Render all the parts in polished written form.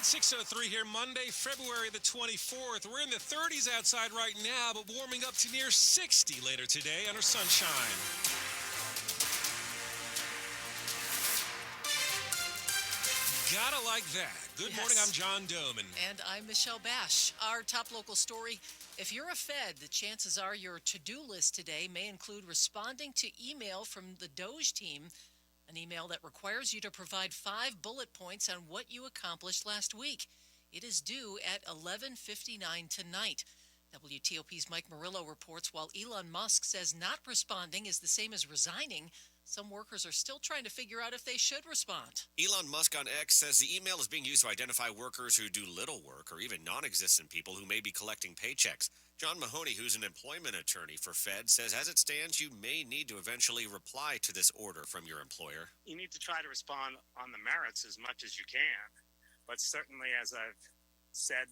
It's 6:03 here, Monday, February the 24th. We're in the 30s outside right now, but warming up to near 60 later today under sunshine. Gotta like that. Good morning, I'm John Domen. And I'm Michelle Basch. Our top local story, if you're a Fed, the chances are your to-do list today may include responding to email from the Doge team, an email that requires you to provide 5 bullet points on what you accomplished last week. It is due at 11:59 tonight. WTOP's Mike Murillo reports while Elon Musk says not responding is the same as resigning, some workers are still trying to figure out if they should respond. Elon Musk on X says the email is being used to identify workers who do little work or even non-existent people who may be collecting paychecks. John Mahoney, who's an employment attorney for Fed, says as it stands, you may need to eventually reply to this order from your employer. You need to try to respond on the merits as much as you can. But certainly, as I've said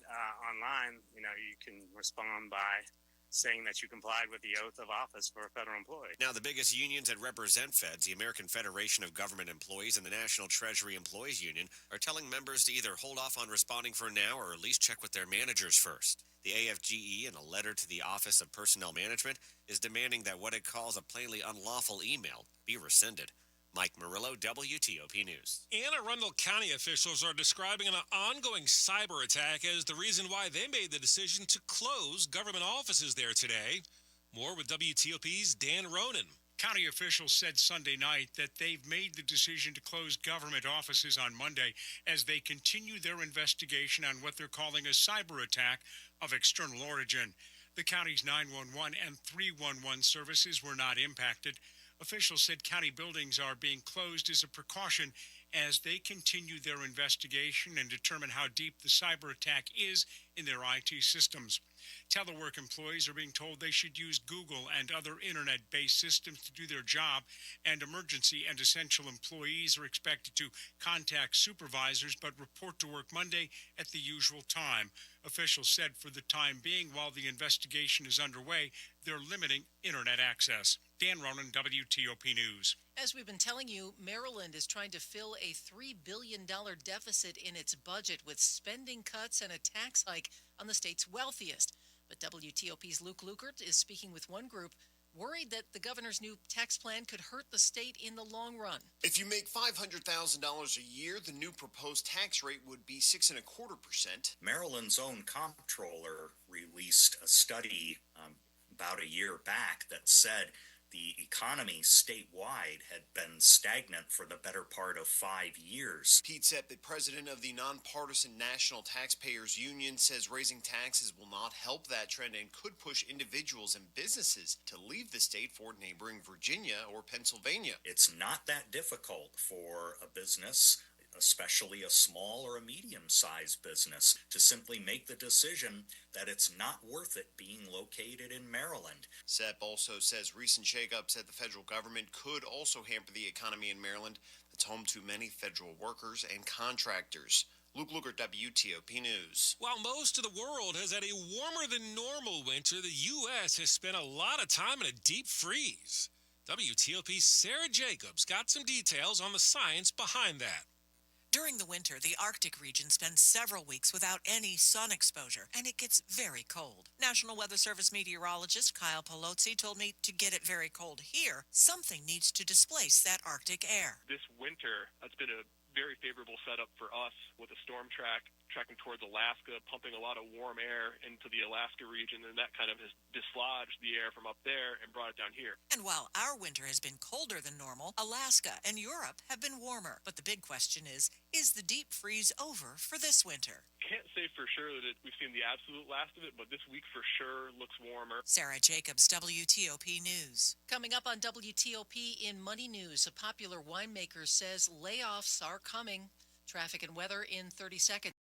online, you can respond by saying that you complied with the oath of office for a federal employee. Now, the biggest unions that represent Feds, the American Federation of Government Employees and the National Treasury Employees Union, are telling members to either hold off on responding for now or at least check with their managers first. The AFGE, in a letter to the Office of Personnel Management, is demanding that what it calls a plainly unlawful email be rescinded. Mike Murillo, WTOP News. And Arundel County officials are describing an ongoing cyber attack as the reason why they made the decision to close government offices there today. More with WTOP's Dan Ronan. County officials said Sunday night that they've made the decision to close government offices on Monday as they continue their investigation on what they're calling a cyber attack of external origin. The county's 911 and 311 services were not impacted. Officials said county buildings are being closed as a precaution as they continue their investigation and determine how deep the cyber attack is in their IT systems. Telework employees are being told they should use Google and other internet-based systems to do their job, and emergency and essential employees are expected to contact supervisors but report to work Monday at the usual time. Officials said for the time being, while the investigation is underway, they're limiting internet access. Dan Ronan, WTOP News. As we've been telling you, Maryland is trying to fill a $3 billion deficit in its budget with spending cuts and a tax hike on the state's wealthiest. But WTOP's Luke Lukert is speaking with one group worried that the governor's new tax plan could hurt the state in the long run. If you make $500,000 a year, the new proposed tax rate would be 6.25%. Maryland's own comptroller released a study about a year back that said the economy statewide had been stagnant for the better part of 5 years. Pete Sepp, the president of the nonpartisan National Taxpayers Union, says raising taxes will not help that trend and could push individuals and businesses to leave the state for neighboring Virginia or Pennsylvania. It's not that difficult for a business, especially a small or a medium-sized business, to simply make the decision that it's not worth it being located in Maryland. Sepp also says recent shakeups at the federal government could also hamper the economy in Maryland that's home to many federal workers and contractors. Luke Lukert, WTOP News. While most of the world has had a warmer than normal winter, the U.S. has spent a lot of time in a deep freeze. WTOP's Sarah Jacobs got some details on the science behind that. During the winter, the Arctic region spends several weeks without any sun exposure, and it gets very cold. National Weather Service meteorologist Kyle Palozzi told me to get it very cold here, something needs to displace that Arctic air. This winter, it's been a very favorable setup for us with a storm track tracking towards Alaska, pumping a lot of warm air into the Alaska region, and that kind of has dislodged the air from up there and brought it down here. And while our winter has been colder than normal, Alaska and Europe have been warmer. But the big question is the deep freeze over for this winter? Can't say for sure that we've seen the absolute last of it, but this week for sure looks warmer. Sarah Jacobs, WTOP News. Coming up on WTOP in Money News, a popular winemaker says layoffs are coming. Traffic and weather in 30 seconds.